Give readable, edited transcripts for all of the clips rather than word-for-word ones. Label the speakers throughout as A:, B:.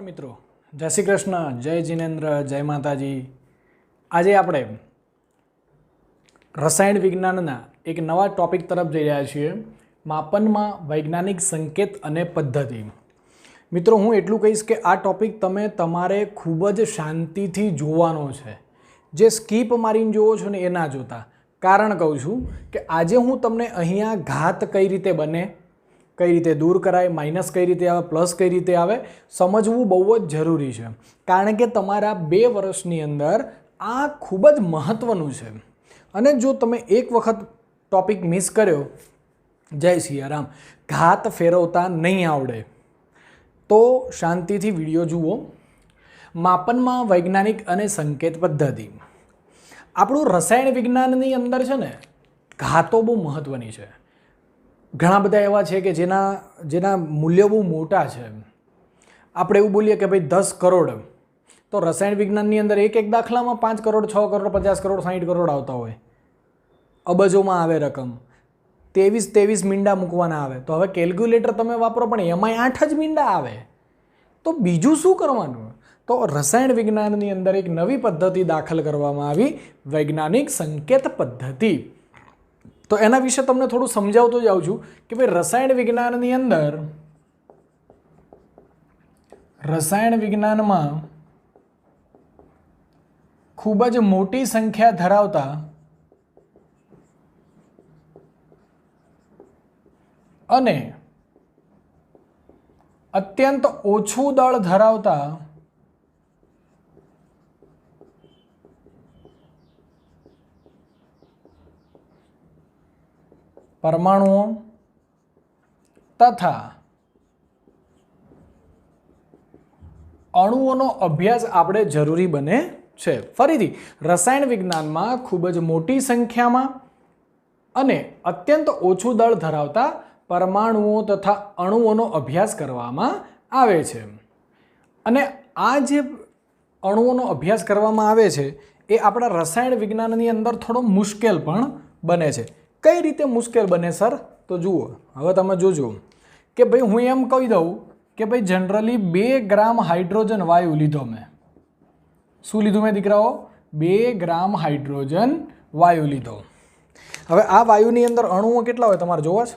A: મિત્રો, જય શ્રી કૃષ્ણ, જય જીનેન્દ્ર, જય માતાજી। આજે આપણે રસાયણ વિજ્ઞાનના એક નવા ટોપિક તરફ જઈ રહ્યા છીએ, માપનમાં વૈજ્ઞાનિક સંકેત અને પદ્ધતિ। મિત્રો, હું એટલું કહીશ કે આ ટોપિક તમે તમારે ખૂબ જ શાંતિથી જોવાનો છે। જે સ્કીપ મારીને જોવો છો ને એ ના જોતા। કારણ કહું છું કે આજે હું તમને અહીંયા ઘાત કઈ રીતે બને, કઈ રીતે દૂર કરાય, માઇનસ કઈ રીતે આવે, પ્લસ કઈ રીતે આવે, સમજવું બહુ જ જરૂરી છે। કારણ કે તમારા 2 વર્ષની અંદર આ ખૂબ જ મહત્ત્વનું છે। અને જો તમે એક વખત ટોપિક મિસ કર્યો, જય સિયારામ, ઘાત ફેરવતા નહીં આવડે તો શાંતિથી વિડીયો જુઓ। માપનમાં વૈજ્ઞાનિક અને સંકેત પદ્ધતિ। આપણું રસાયણ વિજ્ઞાનની અંદર છે ને ઘાતો બહુ મહત્ત્વની છે। ઘણા બધા એવા છે કે જેના મૂલ્યો બહુ મોટા છે। આપણે એવું બોલીએ કે ભાઈ 10 કરોડ, તો રસાયણ વિજ્ઞાનની અંદર એક દાખલામાં 5 કરોડ, 6 કરોડ, 50 કરોડ, 60 કરોડ આવતા હોય, અબજોમાં આવે રકમ, 23 મીંડા મૂકવાના આવે। તો હવે કેલ્ક્યુલેટર તમે વાપરો પણ એમાંય 8 જ મીંડા આવે, તો બીજું શું કરવાનું? તો રસાયણ વિજ્ઞાનની અંદર એક નવી પદ્ધતિ દાખલ કરવામાં આવી, વૈજ્ઞાનિક સંકેત પદ્ધતિ। તો એના વિશે તમને થોડું સમજાવતો જાઉં છું કે ભાઈ રસાયણ વિજ્ઞાનની અંદર, રસાયણ વિજ્ઞાનમાં ખૂબ જ મોટી સંખ્યા ધરાવતા અને અત્યંત ઓછું દળ ધરાવતા પરમાણુઓ તથા અણુઓનો અભ્યાસ આપણે જરૂરી બને છે। ફરીથી, રસાયણ વિજ્ઞાનમાં ખૂબ જ મોટી સંખ્યામાં અને અત્યંત ઓછું દળ ધરાવતા પરમાણુઓ તથા અણુઓનો અભ્યાસ કરવામાં આવે છે। અને આ જે અણુઓનો અભ્યાસ કરવામાં આવે છે એ આપણા રસાયણ વિજ્ઞાનની અંદર થોડો મુશ્કેલ પણ બને છે। કઈ રીતે મુશ્કેલ બને સર? તો જુઓ, હવે તમે જોજો કે ભાઈ હું એમ કહી દઉં કે ભાઈ જનરલી 2 ગ્રામ હાઇડ્રોજન વાયુ લીધો મેં। શું લીધું મેં દીકરાઓ? 2 ગ્રામ હાઇડ્રોજન વાયુ લીધો। હવે આ વાયુની અંદર અણુઓ કેટલા હોય તમારે જોવા છે?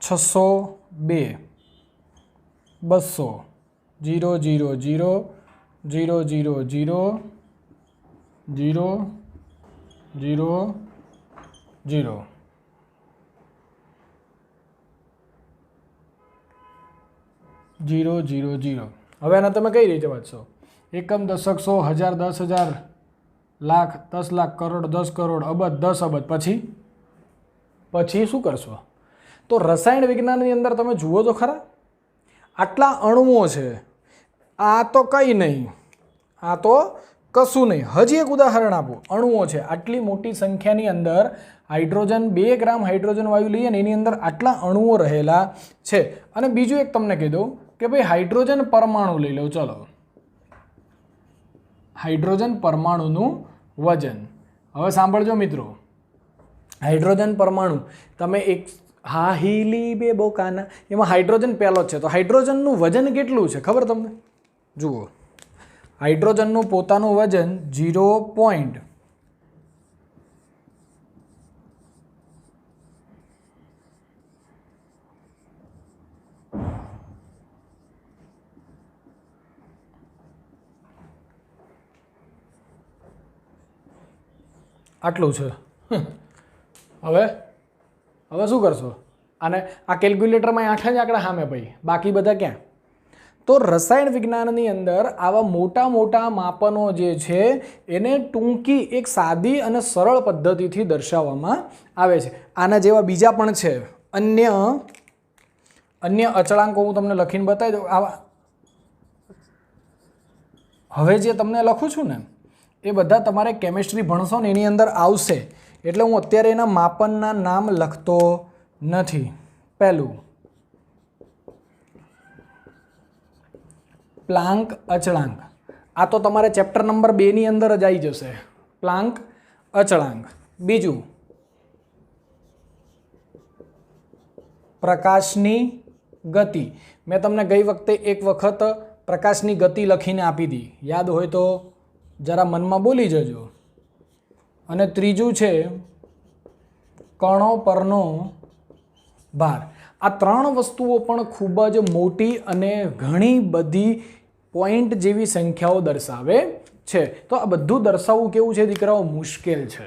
A: 602, 200, 0 0 0 0 0 0 0 0 0 0 0 0। હવે આના તમે કઈ રીતે વાંચશો? એકમ, દશક, 100, 1000, 10,000, લાખ, 10 લાખ, કરોડ, 10 કરોડ, અબજ, 10 અબજ, પછી શું કરશો? તો રસાયણ વિજ્ઞાનની અંદર તમે જુઓ તો ખરા, આટલા અણુઓ છે, આ તો કંઈ નહીં, આ તો કશું નહીં। હજી એક ઉદાહરણ આપું, અણુઓ છે, આટલી મોટી સંખ્યાની અંદર હાઇડ્રોજન, 2 ગ્રામ હાઇડ્રોજન વાયુ લઈએ ને એની અંદર આટલા અણુઓ રહેલા છે। અને બીજું એક તમને કહી દઉં કે ભાઈ હાઇડ્રોજન પરમાણુ લઈ લો, ચલો, હાઇડ્રોજન પરમાણુનું વજન। હવે સાંભળજો મિત્રો, હાઇડ્રોજન પરમાણુ તમે એક હાહીલી બે બોકાના, એમાં હાઇડ્રોજન પહેલો જ છે, તો હાઇડ્રોજનનું વજન કેટલું છે ખબર તમને? જુઓ, હાઇડ્રોજનનું પોતાનું વજન 0. આટલું છે। હવે શું કરશો? અને આ કેલ્ક્યુલેટરમાં 8 જ આંકડા સામે ભાઈ, બાકી બધા ક્યાં? તો રસાયણ વિજ્ઞાનની અંદર આવા મોટા મોટા માપનો જે છે એને ટૂંકી એક સાદી અને સરળ પદ્ધતિથી દર્શાવવામાં આવે છે। આના જેવા બીજા પણ છે, અન્ય અચળાંકો હું તમને લખીને બતાવી દઉં। આવા હવે જે તમને લખું છું ને એ બધા તમારે કેમિસ્ટ્રી ભણશો ને એની અંદર આવશે, એટલે હું અત્યારે એના માપનના નામ લખતો નથી। પહેલું, પ્લાન્ક અચળાંક, આ તો તમારે ચેપ્ટર નંબર 2 ની અંદર જ આવી જશે, પ્લાન્ક અચળાંક। બીજું, પ્રકાશની ગતિ. મેં તમને ગઈ વખતે એક વખત પ્રકાશની ગતિ લખીને આપી હતી, યાદ હોય તો જરા મનમાં બોલી જજો. અને ત્રીજું છે કણો પરનો ભાર. આ ત્રણ વસ્તુઓ પણ ખૂબ જ મોટી અને ઘણી બધી પોઈન્ટ જેવી સંખ્યાઓ દર્શાવે છે. તો આ બધું દર્શાવવું કેવું છે દીકરાઓ? મુશ્કેલ છે.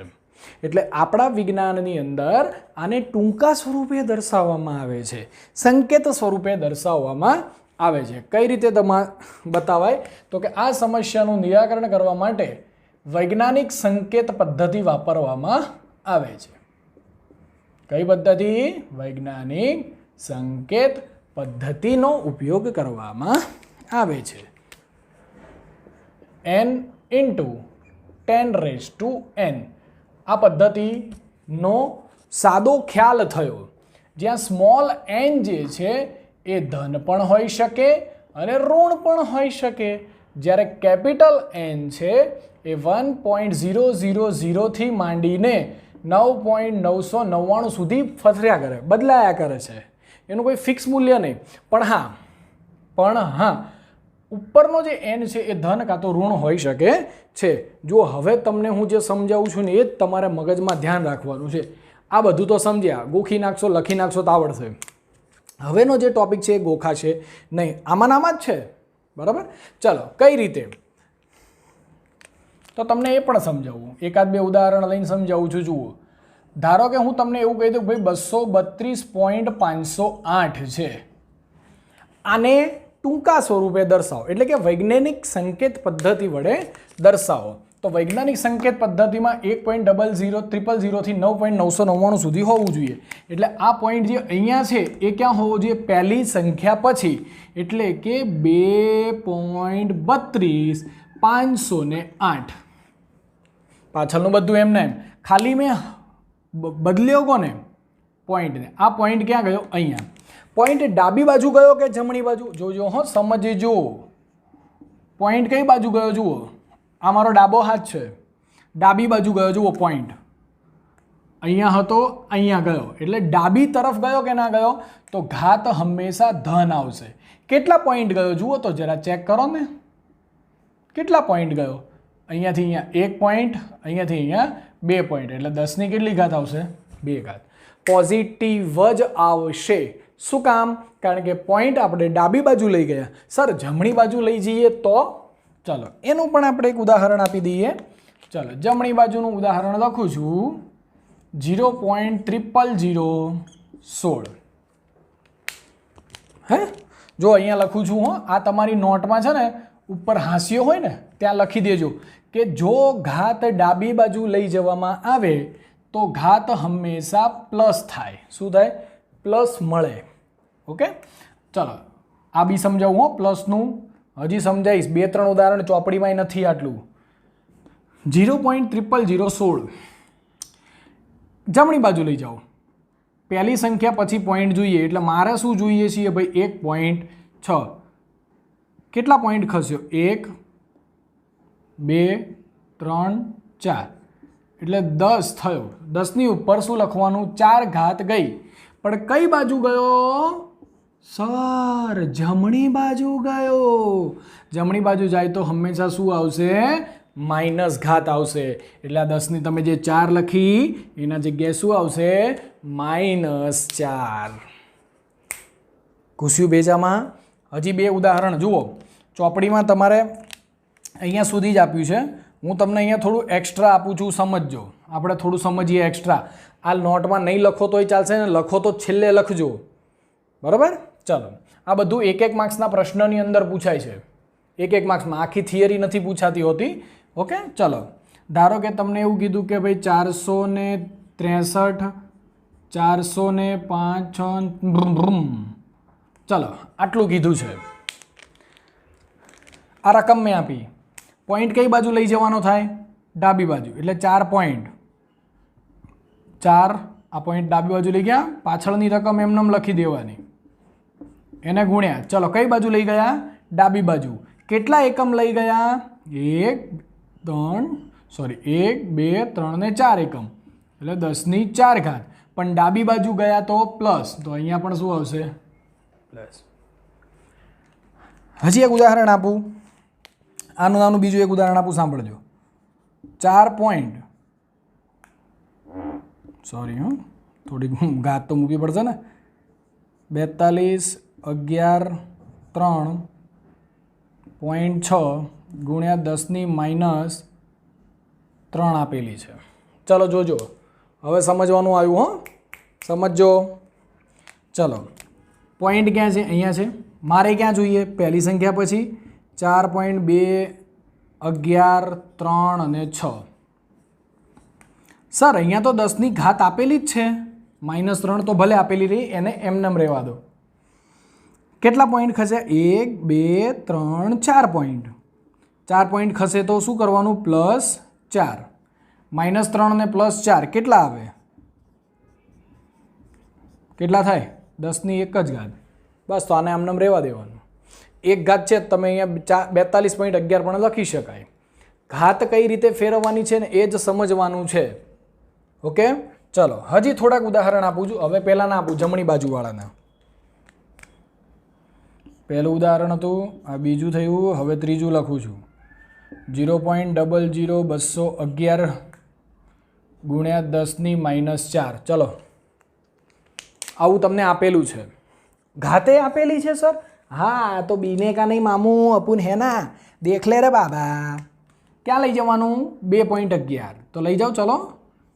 A: એટલે આપણા વિજ્ઞાનની અંદર આને ટૂંકા સ્વરૂપે દર્શાવવામાં આવે છે, સંકેત સ્વરૂપે દર્શાવવામાં આવે છે. કઈ રીતે બતાવાય? તો કે આ સમસ્યાનું નિરાકરણ કરવા માટે વૈજ્ઞાનિક સંકેત પદ્ધતિ વાપરવામાં આવે છે. કઈ પદ્ધતિ? વૈજ્ઞાનિક સંકેત પદ્ધતિનો ઉપયોગ કરવામાં આવે છે. n × 10⁻n આ પદ્ધતિનો સાદો ખ્યાલ થયો, જ્યાં સ્મોલ n જે છે એ ધન પણ હોઈ શકે અને ઋણ પણ હોઈ શકે, જ્યારે કેપિટલ N છે એ 1.000 થી માંડીને 9.999 સુધી ફર્યા કરે, બદલાયા કરે છે. એનું કોઈ ફિક્સ મૂલ્ય નહીં. પણ હા ઉપરનો જે n છે એ ધન કાં તો ઋણ હોઈ શકે છે. જો હવે તમને હું જે સમજાવું છું ને એ જ તમારે મગજમાં ધ્યાન રાખવાનું છે. આ બધું તો સમજ્યા, ગોખી નાખશો, લખી નાખશો તો આવડશે. હવેનો જે ટોપિક છે એ ગોખા છે નહીં, આમાં જ છે. બરાબર? ચલો, કઈ રીતે તો તમને એ પણ સમજાવું, એકાદ બે ઉદાહરણ લઈને સમજાવું છું. જુઓ, ધારો કે હું તમને એવું કહી દઉં ભાઈ 232.508 છે, આને ટૂંકા સ્વરૂપે દર્શાવો, એટલે કે વૈજ્ઞાનિક સંકેત પદ્ધતિ વડે દર્શાવો. તો વૈજ્ઞાનિક સંકેત પદ્ધતિમાં 1.0000 થી 9.999 સુધી હોવું જોઈએ. એટલે આ પોઈન્ટ જે અહીંયા છે એ ક્યાં હોવો જોઈએ? પહેલી સંખ્યા પછી, એટલે કે 2.32.508. પાછળનું બધું એમને એમ, ખાલી મેં બદલ્યો કોને? પોઈન્ટને. આ પોઈન્ટ ક્યાં ગયો? અહીંયા. પોઈન્ટ ડાબી બાજુ ગયો કે જમણી બાજુ? જોજો હો, સમજજો. પોઈન્ટ કઈ બાજુ ગયો? જુઓ, આ મારો ડાબો હાથ છે, ડાબી બાજુ ગયો. જુઓ, પોઈન્ટ અહીંયા હતો, અહીંયા ગયો, એટલે ડાબી તરફ ગયો કે ના ગયો? તો ઘાત હંમેશા ધન આવશે. કેટલા પોઈન્ટ ગયો જુઓ તો જરા ચેક કરો ને. કેટલા પોઈન્ટ ગયો? અહીંયાથી અહીંયા 1 પોઈન્ટ, અહીંયાથી અહીંયા 2 પોઈન્ટ, એટલે 10ની કેટલી ઘાત આવશે? 2 ઘાત. પોઝિટિવ જ આવશે. શું કામ? કારણ કે પોઈન્ટ આપણે ડાબી બાજુ લઈ ગયા. સર જમણી બાજુ લઈ જઈએ તો? ચલો એનું પણ આપણે એક ઉદાહરણ આપી દઈએ. ચલો જમણી બાજુનું ઉદાહરણ લખું છું, 0.00016. હે, જો અહીંયા લખું છું હો, આ તમારી નોટમાં છે ને ઉપર હાંસિયો હોય ને ત્યાં લખી દેજો કે જો ઘાત ડાબી બાજુ લઈ જવામાં આવે તો ઘાત હંમેશા પ્લસ થાય. શું થાય? પ્લસ મળે. ઓકે, ચલો આ બી સમજાવું હો, પ્લસનું હજી સમજાવીશ. 2-3 ઉદાહરણ ચોપડીમાં નથી આટલું. 0.00016 જમણી બાજુ લઈ જાઓ, પહેલી સંખ્યા પછી પોઈન્ટ જોઈએ, એટલે મારે શું જોઈએ છીએ ભાઈ? 1.6. કેટલા પોઈન્ટ ખસ્યો? 1 2 3 4, એટલે 10 થયો. 10ની ઉપર શું લખવાનું? 4 ઘાત ગઈ, પણ કઈ બાજુ ગયો? સર જમણી બાજુ ગયો. જમણી બાજુ જાય તો હંમેશા શું આવશે? માઇનસ ઘાત આવશે. એટલે આ 10ની તમે જે 4 લખી એના જગ્યાએ શું આવશે? -4. ઘૂસ્યું બેજામાં? હજી 2 ઉદાહરણ જુઓ, ચોપડીમાં તમારે અહીંયા સુધી જ આપ્યું છે. હું તમને અહીંયા થોડું એક્સ્ટ્રા આપું છું, સમજજો. આપણે થોડું સમજીએ એક્સ્ટ્રા. આ નોટમાં નહીં લખો તોય ચાલશે ને, લખો તો છેલ્લે લખજો. બરાબર? ચલો, આ બધું 1-1 માર્ક્સના પ્રશ્નની અંદર પૂછાય છે. 1-1 માર્ક્સમાં, આખી થિયરી નથી પૂછાતી હોતી. ઓકે, ચલો ધારો કે તમને એવું કીધું કે ભાઈ 463 405. ચલો આટલું કીધું છે. આ રકમ મેં આપી. પોઈન્ટ કઈ બાજુ લઈ જવાનો થાય? ડાબી બાજુ. એટલે 4 પોઈન્ટ, 4 આ પોઈન્ટ ડાબી બાજુ લઈ ગયા, પાછળની રકમ એમને લખી દેવાની, એને ગુણ્યા. ચલો કઈ બાજુ લઈ ગયા? ડાબી બાજુ. કેટલા એકમ લઈ ગયા? 1 2 3 ને 4 એકમ, એટલે 10ની 4 ઘાત. પણ ડાબી બાજુ ગયા તો પ્લસ, તો અહીંયા પણ શું આવશે? પ્લસ. હજી એક ઉદાહરણ આપું, આનું નાનું બીજું એક ઉદાહરણ આપું, સાંભળજો. 4 સોરી થોડીક ઘાત તો મૂકવી પડશે ને. 42 11 3.6 ગુણ્યા 10⁻³ આપેલી છે. ચલો જોજો, હવે સમજવાનું આવ્યું. હો, સમજો. ચલો, પોઈન્ટ ક્યાં છે? અહીંયા છે. મારે ક્યાં જોઈએ? પહેલી સંખ્યા પછી 4.2 11 3 અને 6. સર અહીંયા તો 10ની ઘાત આપેલી જ છે, -3 તો ભલે આપેલી રહી, એને એમનેમ રહેવા દો. કેટલા પોઈન્ટ ખસે? 1 2 3 4 પોઈન્ટ. 4 પોઈન્ટ ખસે તો શું કરવાનું? +4. -3 અને +4 કેટલા આવે? કેટલા થાય? 10ની 1 જ ઘાત. બસ, તો આને આમનામ રહેવા દેવાનું. 1 ઘાત છે, તમે અહીંયા 42.11 પણ લખી શકાય. ઘાત કઈ રીતે ફેરવવાની છે ને એ જ સમજવાનું છે. ઓકે, ચલો હજી થોડાક ઉદાહરણ આપું છું. હવે પહેલાંના આપું, જમણી બાજુવાળાના. પહેલું ઉદાહરણ હતું, આ બીજું થયું, હવે ત્રીજું લખું છું. 0.00211 ગુણ્યા 10⁻⁴. ચલો, આવું તમને આપેલું છે. ઘાતે આપેલી છે સર? હા, તો બીને કા નહીં મામू, અપુન હે ના, દેખ લે રે બાબા. ક્યાં લઈ જવાનું? 2.11. તો લઈ જાઓ. ચલો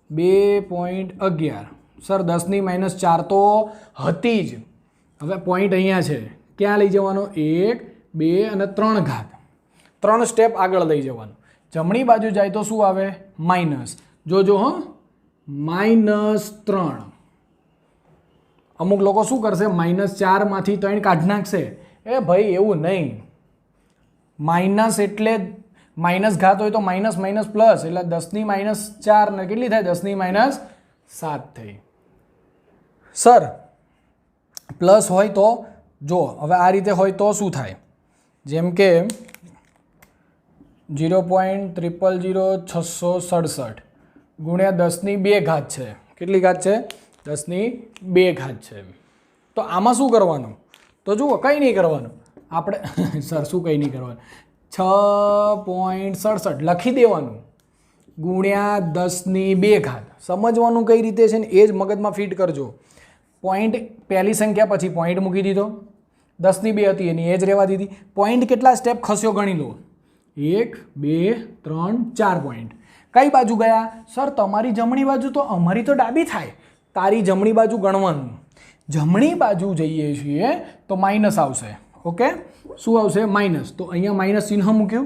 A: 2.11. સર 10⁻⁴ તો હતી જ. હવે પોઈન્ટ અહીંયા છે, ક્યાં લઈ જવાનો? 1 2 અને 3 ઘાત. 3 સ્ટેપ આગળ લઈ જવાનું. જમણી બાજુ જાય તો શું આવે? માઇનસ. જોજો હો, -3. અમુક લોકો શું કરશે? -4 માંથી 3 કાઢી નાખશે. એ ભાઈ એવું નહીં. માઇનસ એટલે માઇનસ ઘાત હોય તો માઇનસ માઇનસ પ્લસ, એટલે 10⁻⁴ ને કેટલી થાય? 10⁻⁷ થઈ. સર પ્લસ હોય તો જો, હવે આ રીતે હોય તો શું થાય? જેમ કે 0.000667 ગુણ્યા 10⁻² ઘાત છે. કેટલી ઘાત છે? 10⁻² ઘાત છે. તો આમાં શું કરવાનું? તો જુઓ, કંઈ નહીં કરવાનું આપણે. સર શું કંઈ નહીં કરવાનું? 6.67 લખી દેવાનું ગુણ્યા 10⁻² ઘાત. સમજવાનું કઈ રીતે છે ને એ જ મગજમાં ફિટ કરજો. પોઈન્ટ પહેલી સંખ્યા પછી પોઈન્ટ મૂકી દીધો, 10⁻² હતી એની એ જ રહેવા દીધી. પોઈન્ટ કેટલા સ્ટેપ ખસ્યો ગણી લો? 1 2 3 4 પોઈન્ટ. કઈ બાજુ ગયા? સર તમારી જમણી બાજુ, તો અમારી તો ડાબી થાય. તારી જમણી બાજુ ગણવાનું. જમણી બાજુ જઈએ છીએ તો માઇનસ આવશે. ઓકે, શું આવશે? માઇનસ. તો અહીંયા માઇનસ ચિહ્ન મૂક્યું.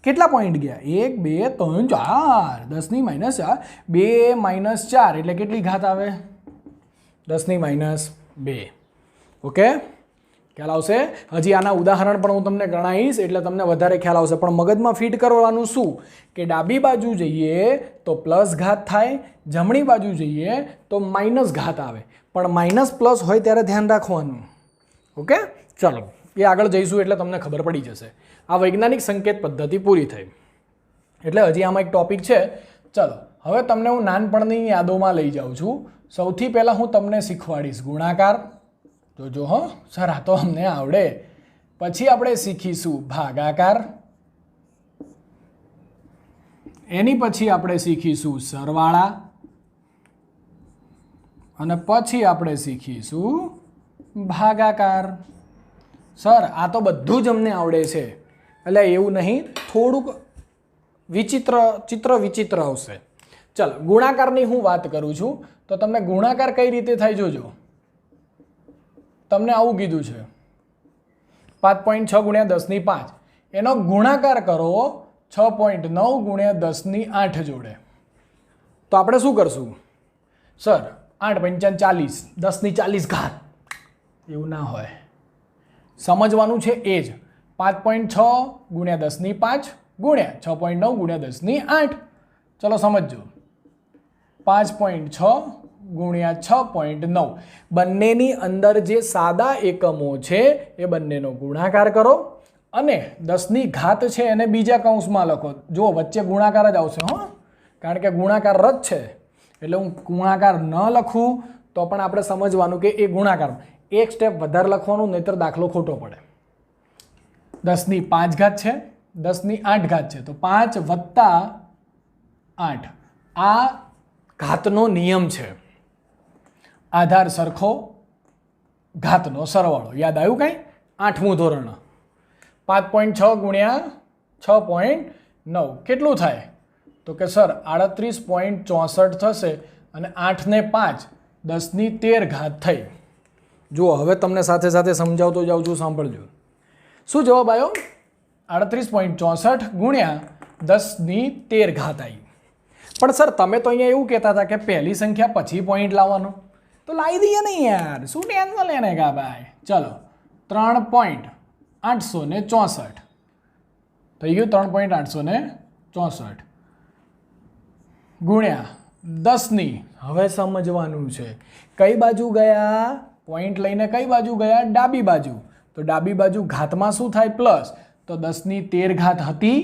A: કેટલા પોઈન્ટ ગયા? 1 2 3 4. 10⁻⁴. 2 - 4 એટલે કેટલી ઘાત આવે? 10⁻². ઓકે, ખ્યાલ આવશે? હજી આના ઉદાહરણ પણ હું તમને ગણાવીશ એટલે તમને વધારે ખ્યાલ આવશે. પણ મગજમાં ફિટ કરવાનું શું કે ડાબી બાજુ જઈએ તો પ્લસ ઘાત થાય, જમણી બાજુ જઈએ તો માઇનસ ઘાત આવે. પણ માઇનસ પ્લસ હોય ત્યારે ધ્યાન રાખવાનું. ઓકે, ચલો એ આગળ જઈશું એટલે તમને ખબર પડી જશે. આ વૈજ્ઞાનિક સંકેત પદ્ધતિ પૂરી થઈ. એટલે હજી આમાં એક ટોપિક છે. ચલો હવે તમને હું નાનપણની યાદોમાં લઈ જાઉં છું. સૌથી પહેલાં હું તમને શીખવાડીશ ગુણાકાર. જોજો હો સર, આ તો અમને આવડે. પછી આપણે શીખીશું ભાગાકાર, એની પછી આપણે શીખીશું સરવાળા, અને પછી આપણે શીખીશું ભાગાકાર. સર આ તો બધું જ અમને આવડે છે. એટલે એવું નહીં, થોડુંક ચિત્ર વિચિત્ર આવશે. ચાલો ગુણાકારની હું વાત કરું છું તો તમને ગુણાકાર કઈ રીતે થાય જોજો. તમને આવું કીધું છે 5.6 ગુણ્યા 10⁵ એનો ગુણાકાર કરો 6.9 ગુણ્યા 10⁸ જોડે. તો આપણે શું કરશું? સર 8 × 5 = 40, 10⁻40 ઘાત. એવું ના હોય, સમજવાનું છે એ જ. 5.6 ગુણ્યા 10⁵ ગુણ્યા 6.9 ગુણ્યા 10⁸. ચલો સમજો. 5.6 ગુણ્યા 6.9 બંનેની અંદર જે સાદા એકમો છે એ બંનેનો ગુણાકાર કરો અને 10ની ઘાત છે એને બીજા કૌંસમાં લખો. જો વચ્ચે ગુણાકાર જ આવશે હો, કારણ કે ગુણાકાર રદ છે. એટલે હું ગુણાકાર ન લખું તો પણ આપણે સમજવાનું કે એ ગુણાકાર. એક સ્ટેપ વધારે લખવાનું, નહીંતર દાખલો ખોટો પડે. 10ની 5 ઘાત છે, 10ની 8 ઘાત છે, તો 5 વત્તા 8 આ ઘાતનો નિયમ છે. આધાર સરખો, ઘાતનો સરવાળો. યાદ આવ્યું કાંઈ? 8મું ધોરણ. 5.6 ગુણ્યા 6.9 કેટલું થાય? તો કે સર 38.64 થશે અને 8 ને 5 10ની 13 ઘાત થઈ. જુઓ હવે તમને સાથે સાથે સમજાવતો જાઉં છું, સાંભળજો. શું જવાબ આવ્યો? 38.64 ગુણ્યા 10ની 13 ઘાત આવી. પણ સર તમે તો અહીંયા એવું કહેતા હતા કે પહેલી સંખ્યા પછી પોઈન્ટ લાવવાનો, તો લાવી દઈએ ને યાર, શું ટેન્શન લેને કા ભાઈ. ચલો 3.864 થઈ ગયું. 3.864 ગુણ્યા 10ની, હવે સમજવાનું છે કઈ બાજુ ગયા, પોઈન્ટ લઈને કઈ બાજુ ગયા? ડાબી બાજુ. તો ડાબી બાજુ ઘાતમાં શું થાય? પ્લસ. તો 10ની 13 ઘાત હતી,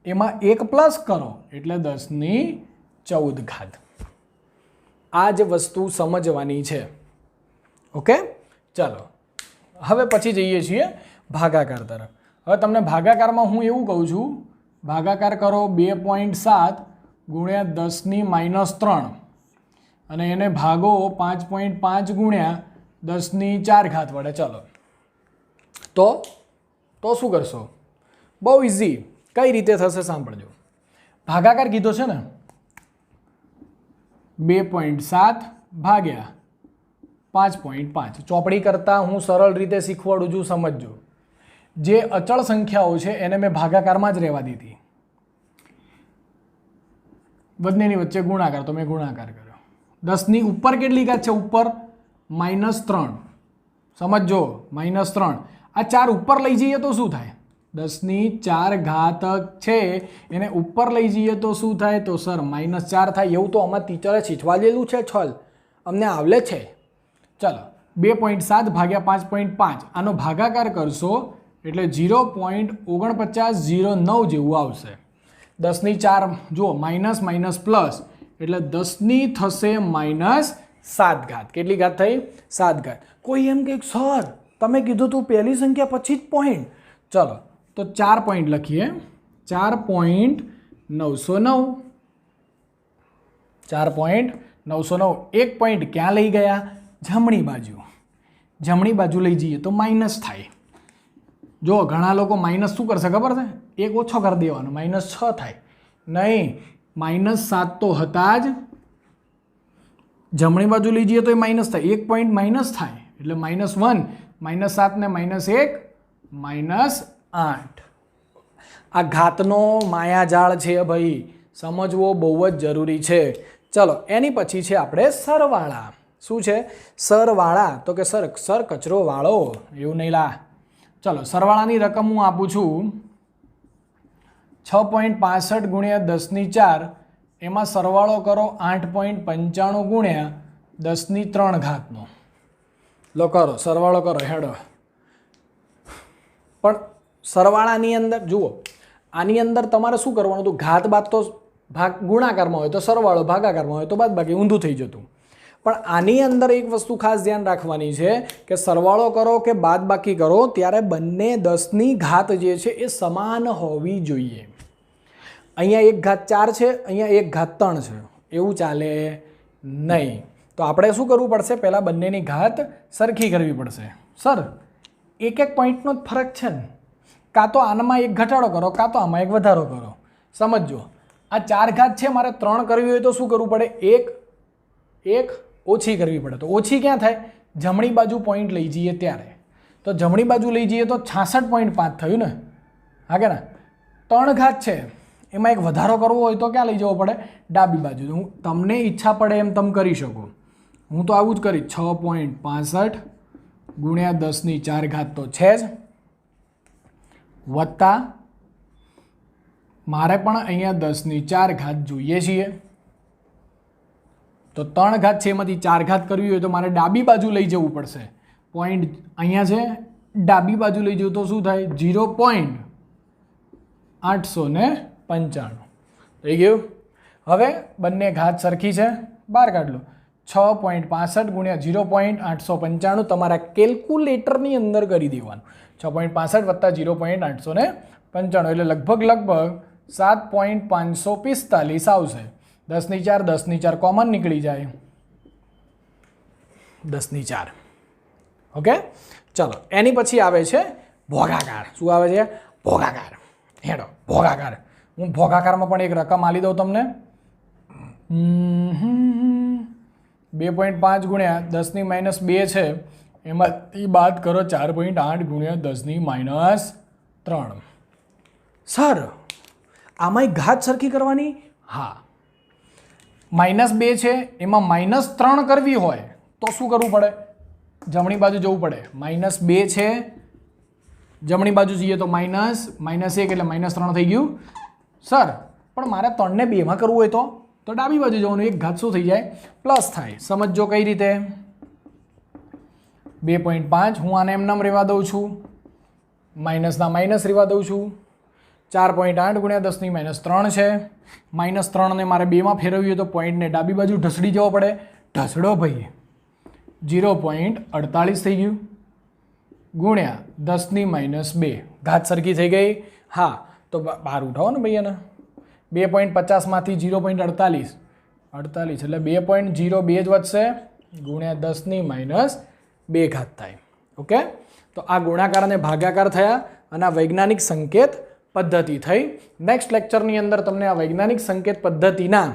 A: એમાં 1 પ્લસ કરો એટલે 10ની 14 ઘાત. આ જ વસ્તુ સમજવાની છે. ઓકે, ચાલો હવે પછી જઈએ છીએ ભાગાકાર તરફ. હવે તમને ભાગાકારમાં હું એવું કહું છું, ભાગાકાર કરો 2.7 ગુણ્યા 10ની -3 અને એને ભાગો 5.5 ગુણ્યા 10ની 4 ઘાત વડે. ચલો તો શું કરશો? બહુ ઇઝી. કઈ રીતે થશે સાંભળજો. ભાગાકાર કીધો છે ને, 2.7 ભાગ્યા 5.5. ચોપડી કરતાં હું સરળ રીતે શીખવાડું છું, સમજજો. જે અચળ સંખ્યાઓ છે એને મેં ભાગાકારમાં જ રહેવા દીધી. બંનેની વચ્ચે ગુણાકાર, તો મેં ગુણાકાર કર્યો. 10ની ઉપર કેટલી ઘાત છે? ઉપર -3. સમજો, -3. આ 4 ઉપર લઈ જઈએ તો શું થાય? 10ની 4 ઘાત છે એને ઉપર લઈ જઈએ તો શું થાય? તો સર -4 થાય. એવું તો આમાં ટીચરે શીખવાડેલું છે, છલ અમને આવડે છે. ચાલો 2.7 ભાગ્યા 5.5 આનો ભાગાકાર કરશો એટલે 0.4909 જેવું આવશે. 10ની 4 જુઓ, માઇનસ માઇનસ પ્લસ એટલે 10ની થશે -7 ઘાત. કેટલી ઘાત થઈ? 7 ઘાત. કોઈ એમ કે સર તમે કીધું તું પહેલી સંખ્યા પછી જ પોઈન્ટ. ચલો તો 4 પોઈન્ટ લખીએ. 4.909. 4.909. એક પોઈન્ટ ક્યાં લઈ ગયા? જમણી બાજુ. જમણી બાજુ લઈ જઈએ તો માઇનસ થાય. જો ઘણા લોકો માઇનસ શું કરશે ખબર છે? એક ઓછો કરી દેવાનો, -6 થાય. નહીં, -7 તો હતા જ. જમણી બાજુ લઈ જઈએ તો એ માઇનસ થાય. એક પોઈન્ટ માઇનસ થાય એટલે -1, -7 ને -1 -8. આ ઘાતનો માયાજાળ છે ભાઈ, સમજવો બહુ જ જરૂરી છે. ચલો એની પછી છે આપણે સરવાળા. શું છે? સરવાળા. તો કે સર કચરો વાળો, એવું નહીં લા. ચલો સરવાળાની રકમ હું આપું છું 6.65 ગુણ્યા 10ની 4. એમાં સરવાળો કરો 8.95 ગુણ્યા 10ની 3 ઘાતનો. લો કરો સરવાળો કરો, હેડો. પણ સરવાળાની અંદર જુઓ, આની અંદર તમારે શું કરવાનું હતું? ઘાત બાદ તો ગુણાકારમાં હોય તો સરવાળો, ભાગાકારમાં હોય તો બાદ બાકી, ઊંધું થઈ જતું. પણ આની અંદર એક વસ્તુ ખાસ ધ્યાન રાખવાની છે કે સરવાળો કરો કે બાદ બાકી કરો ત્યારે બંને 10ની ઘાત જે છે એ સમાન હોવી જોઈએ. અહીંયા 1 ઘાત 4 છે, અહીંયા 1 ઘાત 3 છે, એવું ચાલે નહીં. તો આપણે શું કરવું પડશે? પહેલાં બંનેની ઘાત સરખી કરવી પડશે. સર એક પોઈન્ટનો જ ફરક છે ને, કાં તો આનામાં 1 ઘટાડો કરો, કાં તો આમાં 1 વધારો કરો. સમજો, આ 4 ઘાત છે, મારે 3 કરવી હોય તો શું કરવું પડે? 1 ઓછી કરવી પડે. તો ઓછી ક્યાં થાય? જમણી બાજુ પોઈન્ટ લઈ જઈએ ત્યારે. તો જમણી બાજુ લઈ જઈએ તો 66.5 થયું ને? હા કે ના? 3 ઘાત છે, એમાં 1 વધારો કરવો હોય તો ક્યાં લઈ જવો પડે? ડાબી બાજુ. હું તમને ઈચ્છા પડે એમ તમે કરી શકો. હું તો આવું જ કરીશ. 6.65 ગુણ્યા 10ની 4 ઘાત તો છે જ, વત્તા મારે પણ અહીંયા 10ની 4 ઘાત જોઈએ છીએ. તો 3 ઘાત છે, એમાંથી 4 ઘાત કરવી હોય તો મારે ડાબી બાજુ લઈ જવું પડશે. પોઈન્ટ અહીંયા છે, ડાબી બાજુ લઈ જવું તો શું થાય? 0.895 થઈ ગયું. હવે બંને ઘાત સરખી છે, બહાર કાઢ લો. 6.65 ગુણ્યા 0.895 તમારા કેલ્ક્યુલેટરની અંદર કરી દેવાનું. 6.65 વત્તા 0.895 એટલે લગભગ 7.545 આવશે. 10 કોમન નીકળી જાય, 10 ઓકે. ચલો એની પછી આવે છે ભોગાકાર. શું આવે છે? ભોગાકાર. હેડો ભોગાકાર. હું ભોગાકારમાં પણ એક રકમ આલી દઉં તમને. 2.5 ગુણ્યા 10 - 2 છે, એમાંથી બાદ કરો 4.8 ગુણ્યા 10 - 3. સર આમાંય ઘાત સરખી કરવાની? હા. -2 છે, એમાં -3 કરવી હોય તો શું કરવું પડે? જમણી બાજુ જવું પડે. -2 છે, જમણી બાજુ જઈએ તો -1 એટલે -3 થઈ ગયું. સર પણ મારે 3 ને 2માં કરવું હોય તો ડાબી બાજુ જવાનું. એક ઘાત શું થઈ જાય? પ્લસ થાય. સમજો કઈ રીતે? 2.5 હું આને એમ નામ રહેવા દઉં છું, માઇનસના માઇનસ રહેવા દઉં છું. 4.8 ગુણ્યા 10 - 3 છે. -3ને મારે 2માં ફેરવવી હોય તો પોઈન્ટને ડાબી બાજુ ઢસડી જવો પડે. ઢસડો ભાઈ. 0.48 થઈ ગયું ગુણ્યા 10 - 2. ઘાત સરખી થઈ ગઈ? હા. તો બહાર ઉઠાવો ને ભાઈ એને. 2.50માંથી 0.48 એટલે 2.02 જ વધશે ગુણ્યા 10 - 2 ઘાત થાય. ઓકે. તો આ ગુણાકાર અને ભાગાકાર થયા અને આ વૈજ્ઞાનિક સંકેત પદ્ધતિ થઈ. નેક્સ્ટ લેક્ચરની અંદર તમને આ વૈજ્ઞાનિક સંકેત પદ્ધતિના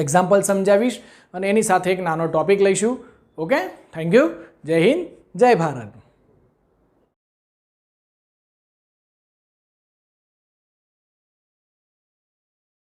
A: એક્ઝામ્પલ સમજાવીશ અને એની સાથે એક નાનો ટોપિક લઈશું. ઓકે. Thank you. જય હિન્દ, જય ભારત.